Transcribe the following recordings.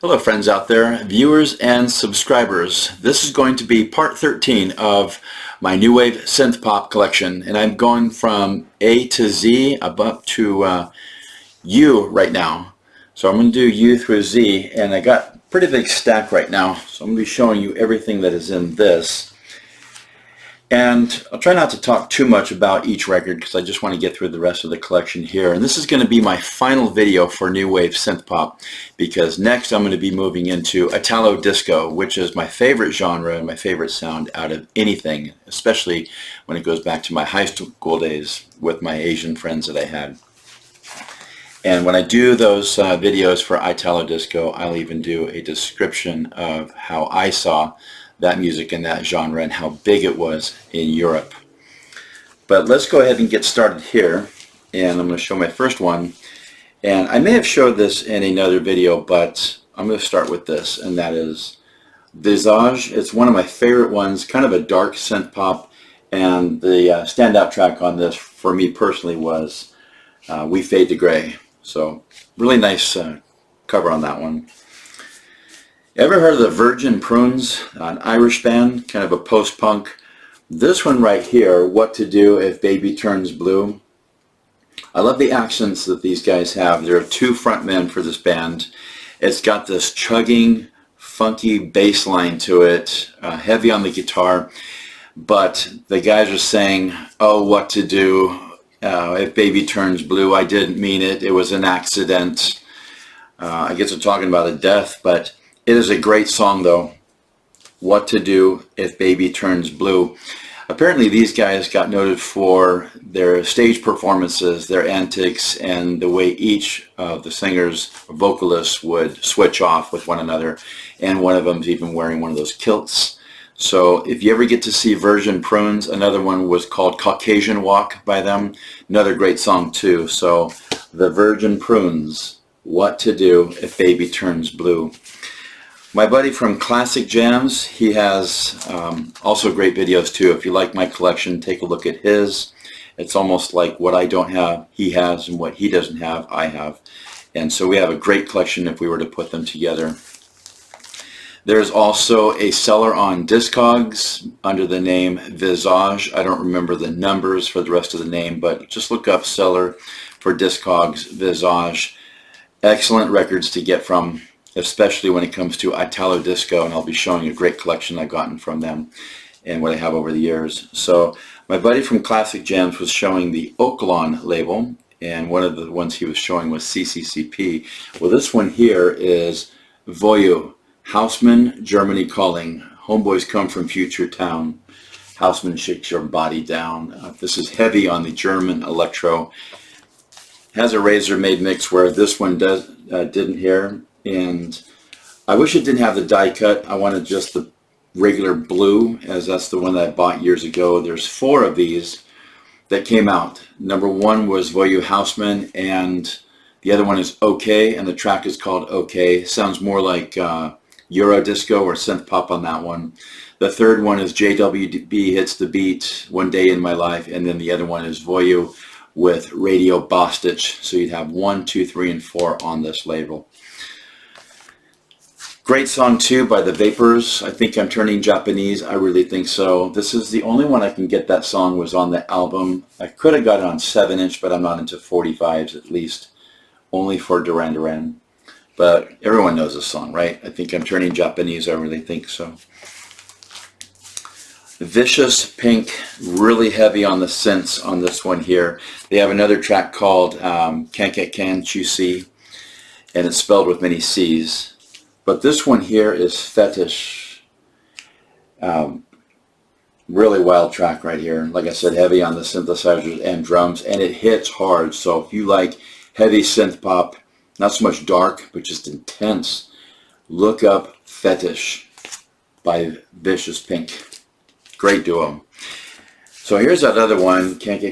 Hello friends out there, viewers and subscribers. This is going to be part 13 of my New Wave Synth Pop collection, and I'm going from A to Z up to U right now. So I'm going to do U through Z, and I got a pretty big stack right now, so I'm going to be showing you everything that is in this. And I'll try not to talk too much about each record because I just want to get through the rest of the collection here. And this is going to be my final video for New Wave Synth Pop, because next I'm going to be moving into Italo Disco, which is my favorite genre and my favorite sound out of anything, especially when it goes back to my high school days with my Asian friends that I had. And when I do those videos for Italo Disco, I'll even do a description of how I saw that music and that genre and how big it was in Europe. But let's go ahead and get started here, and I'm going to show my first one. And I may have showed this in another video, but I'm going to start with this, and that is Visage. It's one of my favorite ones, kind of a dark synth pop, and the standout track on this for me personally was We Fade to Gray. So really nice cover on that one. Ever heard of the Virgin Prunes, an Irish band, kind of a post-punk? This one right here, What to Do If Baby Turns Blue. I love the accents that these guys have. There are two frontmen for this band. It's got this chugging, funky bass line to it, heavy on the guitar, but the guys are saying, oh, what to do if baby turns blue. I didn't mean it. It was an accident. I guess they're talking about a death, but it is a great song though, What to Do If Baby Turns Blue. Apparently these guys got noted for their stage performances, their antics, and the way each of the singers, vocalists would switch off with one another. And one of them's even wearing one of those kilts. So if you ever get to see Virgin Prunes, another one was called Caucasian Walk by them. Another great song too. So the Virgin Prunes, What to Do If Baby Turns Blue. My buddy from Classic Jams, he has also great videos too. If you like my collection, take a look at his. It's almost like what I don't have, he has, and what he doesn't have, I have. And so we have a great collection if we were to put them together. There's also a seller on Discogs under the name Visage. I don't remember the numbers for the rest of the name, but just look up seller for Discogs, Visage. Excellent records to get from, especially when it comes to Italo Disco, and I'll be showing you a great collection I've gotten from them and what I have over the years. So my buddy from Classic Jams was showing the Oaklawn label, and one of the ones he was showing was CCCP. Well, this one here is Voyou, Houseman, Germany Calling. Homeboys come from Future Town. Houseman shakes your body down. This is heavy on the German electro. Has a Razor-made mix where this one didn't hear. And I wish it didn't have the die cut. I wanted just the regular blue, as that's the one that I bought years ago. There's 4 of these that came out. Number 1 was Voyou Houseman, and the other one is OK, and the track is called OK. Sounds more like Euro disco or synth pop on that one. The third one is JWB Hits the Beat, One Day in My Life, and then the other one is Voyou with Radio Bostich. So you'd have 1, 2, 3, and 4 on this label. Great song too by the Vapors. I think I'm turning Japanese. I really think so. This is the only one I can get that song was on the album. I could have got it on 7-inch, but I'm not into 45s at least. Only for Duran Duran. But everyone knows this song, right? I think I'm turning Japanese. I really think so. Vicious Pink, really heavy on the synths on this one here. They have another track called Can't You See, and it's spelled with many C's. But this one here is Fetish. Really wild track right here. Like I said, heavy on the synthesizers and drums, and it hits hard. So if you like heavy synth pop, not so much dark, but just intense, look up Fetish by Vicious Pink. Great duo. So here's that other one, Can't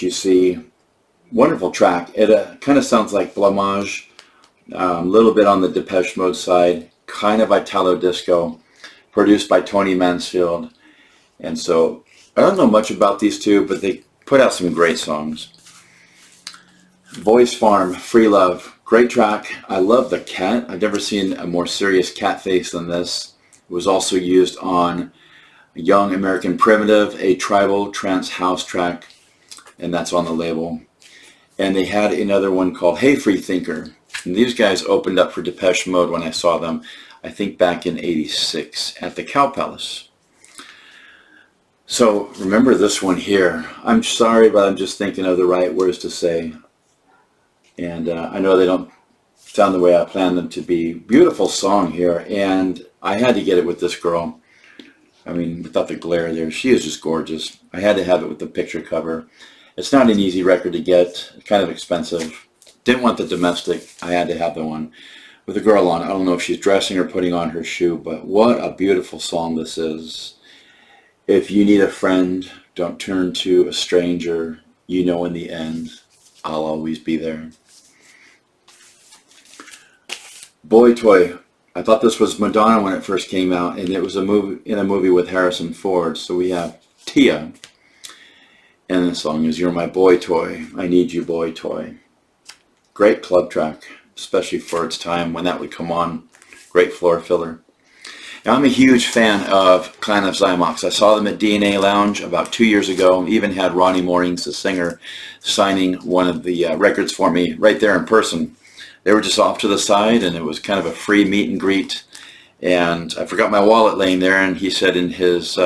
You See. Wonderful track. It kind of sounds like Blamage. A little bit on the Depeche Mode side, kind of Italo Disco, produced by Tony Mansfield. And so I don't know much about these two, but they put out some great songs. Voice Farm, Free Love, Great track. I love the cat. I've never seen a more serious cat face than this. It was also used on Young American Primitive, a tribal trance house track, and that's on the label. And they had another one called Hey Freethinker. And these guys opened up for Depeche Mode when I saw them, I think back in '86 at the Cow Palace. So remember this one here. I'm sorry, but I'm just thinking of the right words to say. And I know they don't sound the way I planned them to be. Beautiful song here, and I had to get it with this girl. I mean, without the glare there, she is just gorgeous. I had to have it with the picture cover. It's not an easy record to get, kind of expensive. Didn't want the domestic, I had to have the one with the girl on. I don't know if she's dressing or putting on her shoe, but what a beautiful song this is. If you need a friend, don't turn to a stranger. You know in the end, I'll always be there. Boy Toy. I thought this was Madonna when it first came out, and it was a movie with Harrison Ford. So we have Tia, and the song is You're My Boy Toy, I Need You Boy Toy. Great club track, especially for its time when that would come on. Great floor filler. Now, I'm a huge fan of Clan of Xymox. I saw them at DNA Lounge about 2 years ago. Even had Ronnie Mornings, the singer, signing one of the records for me right there in person. They were just off to the side, and it was kind of a free meet and greet. And I forgot my wallet laying there, and he said in his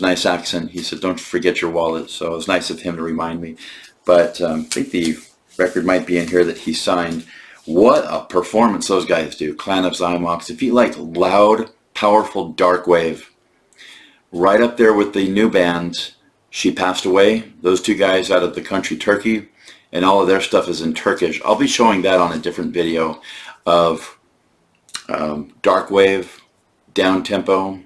nice accent, he said, "Don't forget your wallet." So it was nice of him to remind me. But I think the record might be in here that he signed. What a performance those guys do, Clan of Xymox. If you like loud, powerful dark wave, right up there with the new band, She Passed Away. Those two guys out of the country Turkey. And all of their stuff is in Turkish. I'll be showing that on a different video of dark wave, down tempo,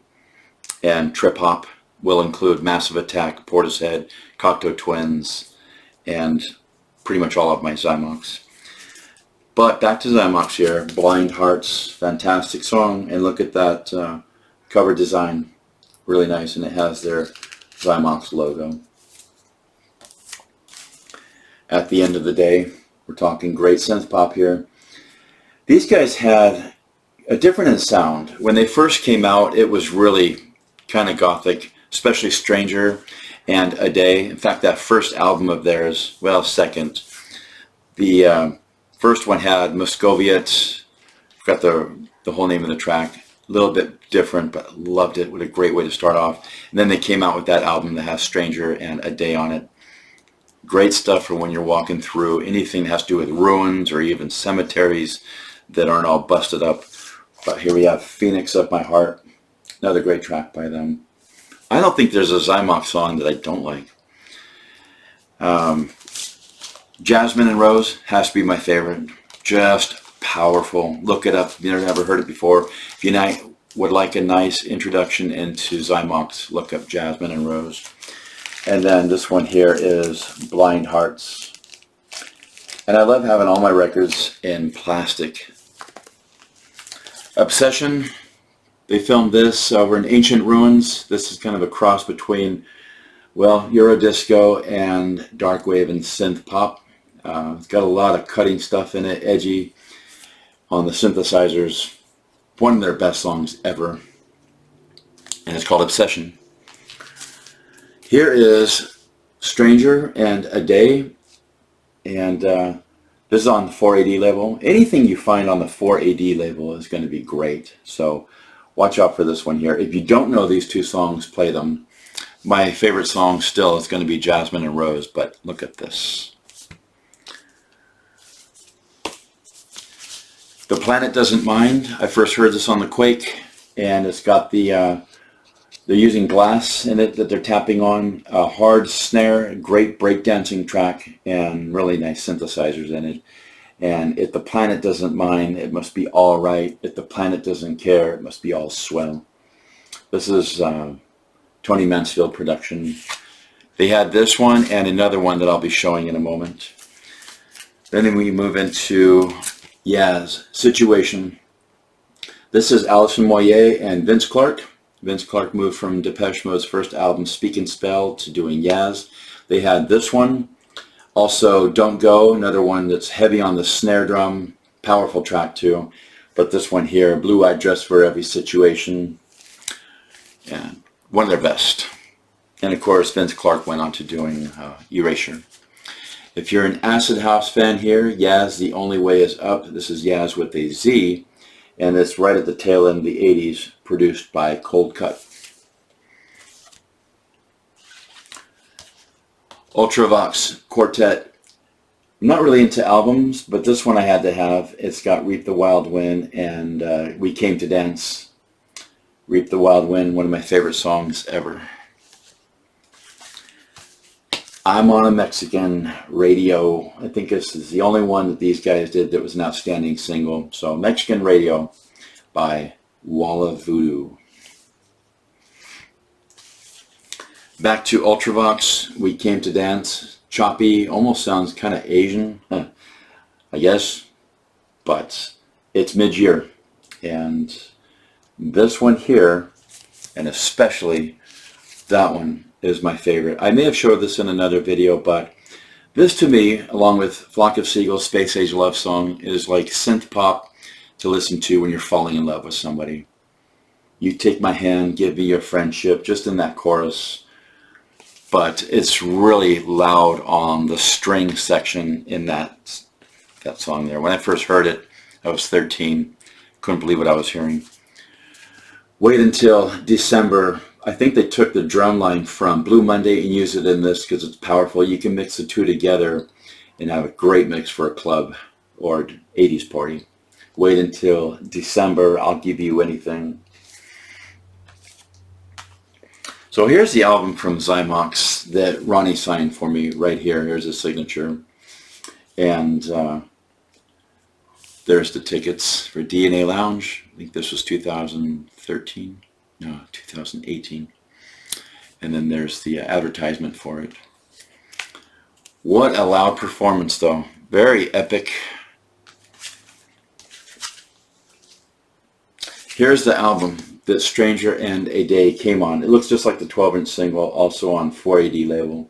and trip hop. Will include Massive Attack, Portishead, Cocteau Twins, and pretty much all of my Xymox. But back to Xymox here. Blind Hearts, fantastic song. And look at that cover design. Really nice, and it has their Xymox logo. At the end of the day, we're talking great synth pop here. These guys had a different sound. When they first came out, it was really kind of gothic, especially Stranger and A Day. In fact, that first album of theirs, well, second. The first one had Muscoviet. Forgot the whole name of the track. A little bit different, but loved it. What a great way to start off. And then they came out with that album that has Stranger and A Day on it. Great stuff for when you're walking through anything that has to do with ruins or even cemeteries that aren't all busted up. But here we have Phoenix of My Heart. Another great track by them. I don't think there's a Xymox song that I don't like. Jasmine and Rose has to be my favorite. Just powerful. Look it up if you've never heard it before. If you would like a nice introduction into Xymox, look up Jasmine and Rose. And then this one here is Blind Hearts. And I love having all my records in plastic. Obsession. They filmed this over in ancient ruins. This is kind of a cross between, well, Eurodisco and darkwave and synth pop. It's got a lot of cutting stuff in it, edgy on the synthesizers. One of their best songs ever. And it's called Obsession. Here is Stranger and A Day, and this is on the 4AD label. Anything you find on the 4AD label is going to be great, so watch out for this one here. If you don't know these two songs, play them. My favorite song still is going to be Jasmine and Rose, but look at this. The Planet Doesn't Mind. I first heard this on the Quake, and it's got the they're using glass in it that they're tapping on, a hard snare, great breakdancing track, and really nice synthesizers in it. And if the planet doesn't mind, it must be all right. If the planet doesn't care, it must be all swell. This is Tony Mansfield production. They had this one and another one that I'll be showing in a moment. Then we move into Yaz, Situation. This is Allison Moyer and Vince Clarke. Vince Clarke moved from Depeche Mode's first album, Speak and Spell, to doing Yaz. They had this one. Also, Don't Go, another one that's heavy on the snare drum, powerful track too. But this one here, Blue Eyed Dress for Every Situation, and one of their best. And of course, Vince Clarke went on to doing Erasure. If you're an Acid House fan here, Yaz, The Only Way Is Up. This is Yaz with a Z, and it's right at the tail end of the 80s, produced by Cold Cut. Ultravox Quartet. I'm not really into albums, but this one I had to have. It's got Reap the Wild Wind and We Came to Dance. Reap the Wild Wind, one of my favorite songs ever. I'm on a Mexican Radio. I think this is the only one that these guys did that was an outstanding single. So Mexican Radio by Walla Voodoo. Back to Ultravox, We Came to Dance. Choppy, almost sounds kind of Asian, I guess, but it's mid-year. And this one here, and especially that one, is my favorite. I may have showed this in another video, but this to me, along with Flock of Seagulls' Space Age Love Song, is like synth pop to listen to when you're falling in love with somebody. You take my hand, give me your friendship, just in that chorus. But it's really loud on the string section in that song there. When I first heard it, I was 13. Couldn't believe what I was hearing. Wait Until December. I think they took the drum line from Blue Monday and used it in this because it's powerful. You can mix the two together and have a great mix for a club or 80s party. Wait Until December, I'll Give You Anything. So here's the album from Zymox that Ronnie signed for me right here. Here's his signature. And there's the tickets for DNA Lounge. I think this was 2013. No, 2018. And then there's the advertisement for it. What a loud performance though. Very epic. Here's the album that Stranger and a Day came on. It looks just like the 12-inch single, also on 4AD label.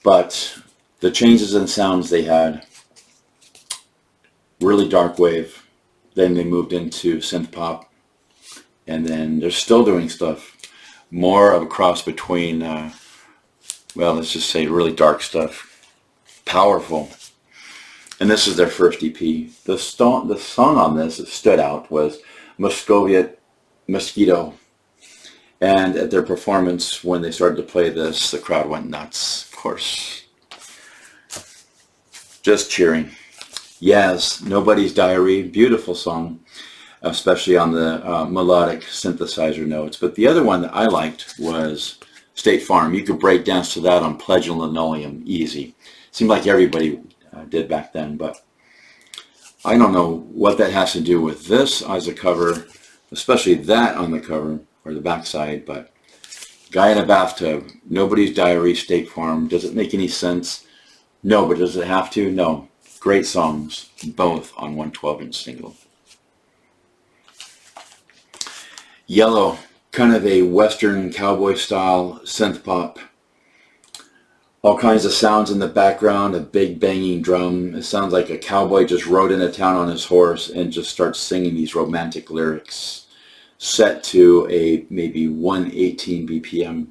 But the changes in sounds they had, really dark wave. Then they moved into synth pop. And then they're still doing stuff. More of a cross between, well, let's just say really dark stuff. Powerful. And this is their first EP. The song on this that stood out was Muscovite Mosquito, and at their performance when they started to play this, the crowd went nuts, of course, just cheering. Yes, Nobody's Diary, beautiful song, especially on the melodic synthesizer notes. But the other one that I liked was State Farm. You could break dance to that on Pledge and Linoleum easy. Seemed like everybody did back then, but I don't know what that has to do with this as a cover, especially that on the cover or the backside, but Guy in a Bathtub, Nobody's Diary, State Farm. Does it make any sense? No, but does it have to? No. Great songs, both on one 12-inch single. Yellow, kind of a Western cowboy style synth pop. All kinds of sounds in the background, a big banging drum. It sounds like a cowboy just rode into town on his horse and just starts singing these romantic lyrics, set to a maybe 118 BPM.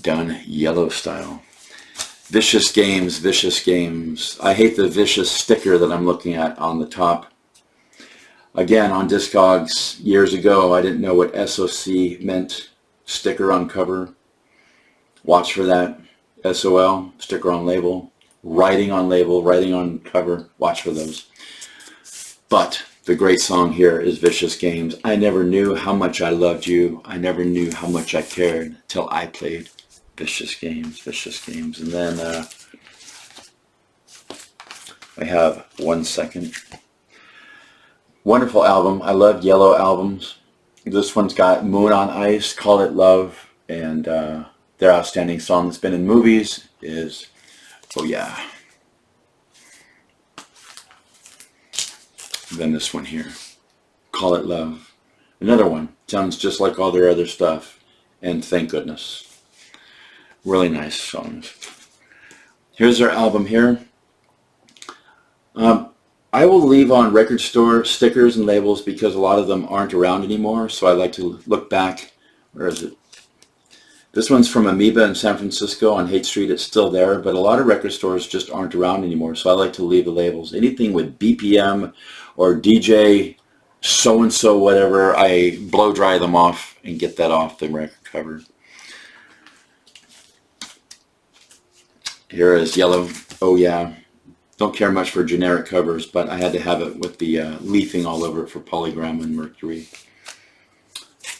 Done yellow style. Vicious Games, Vicious Games. I hate the Vicious sticker that I'm looking at on the top. Again, on Discogs years ago, I didn't know what SOC meant, sticker on cover. Watch for that. SOL, sticker on label, writing on label, writing on cover. Watch for those. But the great song here is Vicious Games. I never knew how much I loved you. I never knew how much I cared till I played Vicious Games, Vicious Games. And then I have 1 second. Wonderful album. I love yellow albums. This one's got Moon on Ice, Call It Love, and their outstanding song that's been in movies is Oh Yeah. And then this one here, Call It Love. Another one. Sounds just like all their other stuff. And Thank Goodness. Really nice songs. Here's our album here. I will leave on record store stickers and labels because a lot of them aren't around anymore. So I like to look back. Where is it? This one's from Amoeba in San Francisco on Haight Street. It's still there, but a lot of record stores just aren't around anymore. So I like to leave the labels. Anything with BPM or DJ so-and-so whatever, I blow dry them off and get that off the record cover. Here is Yellow. Oh yeah. Don't care much for generic covers, but I had to have it with the leafing all over it for Polygram and Mercury.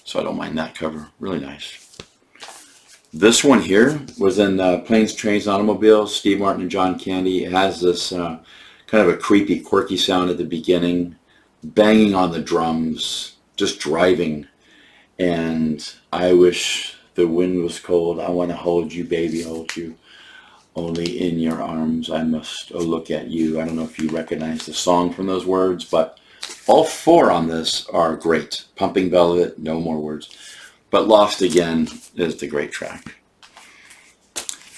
So I don't mind that cover. Really nice. This one here was in Planes, Trains, and Automobiles, Steve Martin and John Candy. It has this kind of a creepy, quirky sound at the beginning, banging on the drums, just driving. And I wish the wind was cold. I want to hold you, baby, hold you. Only in your arms I must look at you. I don't know if you recognize the song from those words, but all four on this are great. Pumping Velvet, no more words. But Lost Again is the great track.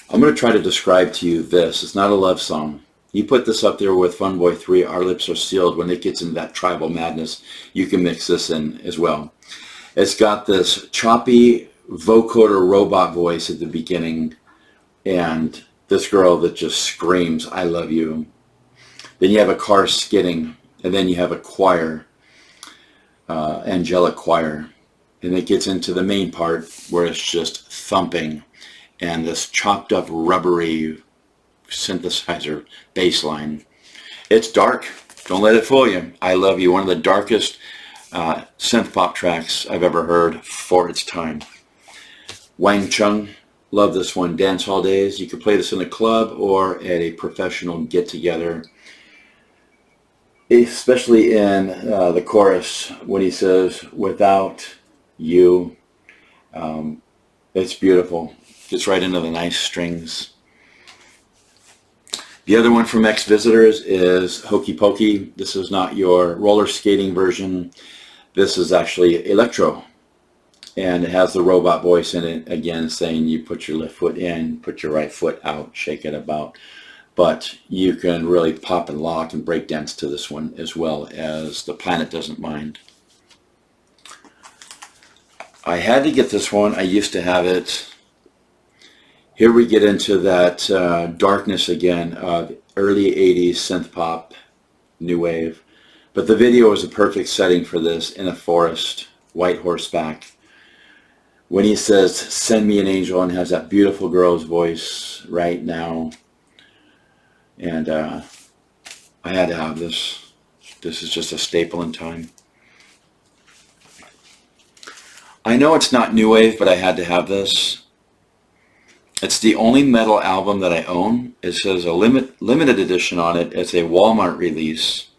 I'm going to try to describe to you this. It's not a love song. You put this up there with Fun Boy 3, Our Lips Are Sealed. When it gets into that tribal madness, you can mix this in as well. It's got this choppy vocoder robot voice at the beginning, and this girl that just screams, I love you. Then you have a car skidding, and then you have a choir, angelic choir. And it gets into the main part where it's just thumping and this chopped up rubbery synthesizer bass line. It's dark. Don't let it fool you. I Love You, one of the darkest synth pop tracks I've ever heard for its time. Wang Chung. Love this one. Dance Hall Days. You could play this in a club or at a professional get-together. Especially in the chorus when he says, without you. It's beautiful. Gets right into the nice strings. The other one from Ex-Visitors is Hokey Pokey. This is not your roller skating version. This is actually electro. And it has the robot voice in it, again, saying you put your left foot in, put your right foot out, shake it about. But you can really pop and lock and break dance to this one, as well as The Planet Doesn't Mind. I had to get this one. I used to have it. Here we get into that darkness again of early 80s synth pop, new wave. But the video is a perfect setting for this, in a forest, white horseback. When he says, send me an angel, and has that beautiful girl's voice right now. And I had to have this. This is just a staple in time. I know it's not new wave, but I had to have this. It's the only metal album that I own. It says a limited edition on it. It's a Walmart release.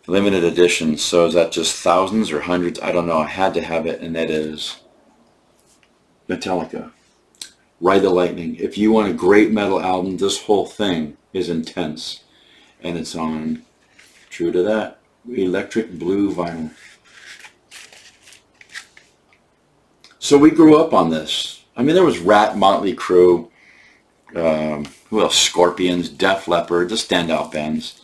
Limited edition. So is that just thousands or hundreds? I don't know. I had to have it, and that is Metallica. Ride the Lightning. If you want a great metal album, this whole thing is intense. And it's on, true to that, electric blue vinyl. So we grew up on this. I mean, there was Rat, Motley Crue, who else? Scorpions, Def Leppard, the standout bands.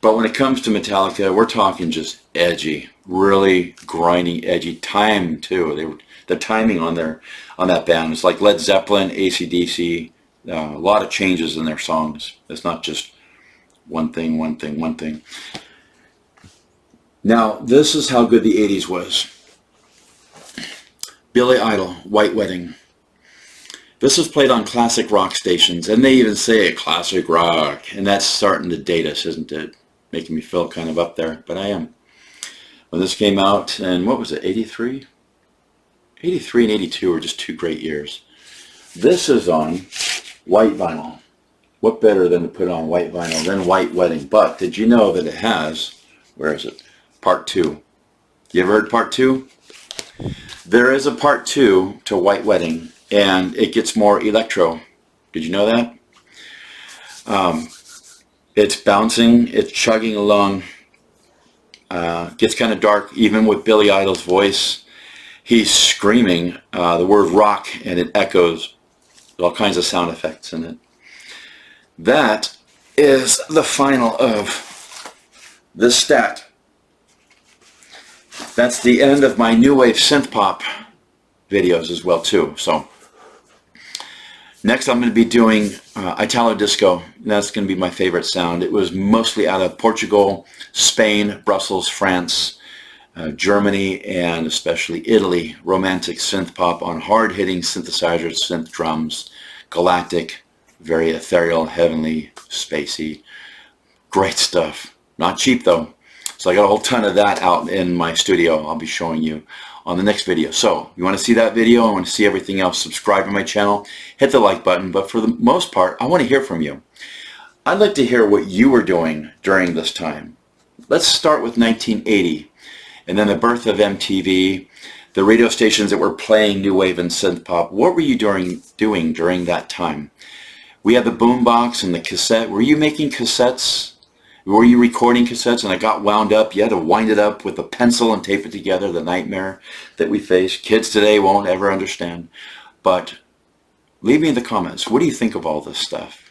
But when it comes to Metallica, we're talking just edgy, really grinding, edgy. Time too. The timing on that band is like Led Zeppelin, AC/DC. A lot of changes in their songs. It's not just one thing, one thing, one thing. Now, this is how good the 80s was. Billy Idol, White Wedding. This is played on classic rock stations, and they even say it, classic rock, and that's starting to date us, isn't it? Making me feel kind of up there, but I am. When this came out, and what was it, 83? 83 and 82 were just two great years. This is on white vinyl. What better than to put on white vinyl than White Wedding? But did you know that it has, where is it, part 2? You ever heard part 2? There is a part 2 to White Wedding, and it gets more electro. Did you know that? It's bouncing, it's chugging along, gets kind of dark, even with Billy Idol's voice. He's screaming the word rock, and it echoes, all kinds of sound effects in it. that is the final of this stack. That's the end of my new wave synth pop videos as well too. So next I'm going to be doing Italo disco. That's going to be my favorite sound. It was mostly out of Portugal, Spain, Brussels, France, Germany, and especially Italy. Romantic synth pop on hard-hitting synthesizers, synth drums, galactic, very ethereal, heavenly, spacey. Great stuff. Not cheap though. So I got a whole ton of that out in my studio. I'll be showing you on the next video. So you want to see that video? I want to see everything else. Subscribe to my channel. Hit the like button. But for the most part, I want to hear from you. I'd like to hear what you were doing during this time. Let's start with 1980 and then the birth of MTV, the radio stations that were playing new wave and synth pop. What were you doing during that time? We had the boombox and the cassette. Were you making cassettes? Were you recording cassettes and it got wound up? You had to wind it up with a pencil and tape it together, the nightmare that we face. Kids today won't ever understand. But leave me in the comments. What do you think of all this stuff?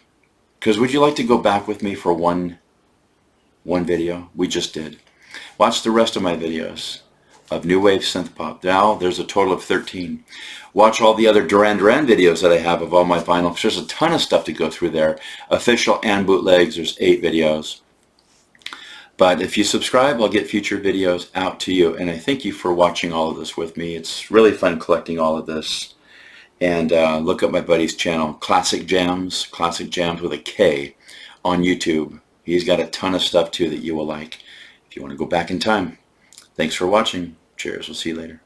Because would you like to go back with me for one video? We just did. Watch the rest of my videos of new wave synth pop. Now there's a total of 13. Watch all the other Duran Duran videos that I have of all my vinyl. There's a ton of stuff to go through there. Official and bootlegs. There's 8 videos. But if you subscribe, I'll get future videos out to you. And I thank you for watching all of this with me. It's really fun collecting all of this. And look up my buddy's channel, Classic Jams with a K, on YouTube. He's got a ton of stuff too that you will like if you want to go back in time. Thanks for watching. Cheers. We'll see you later.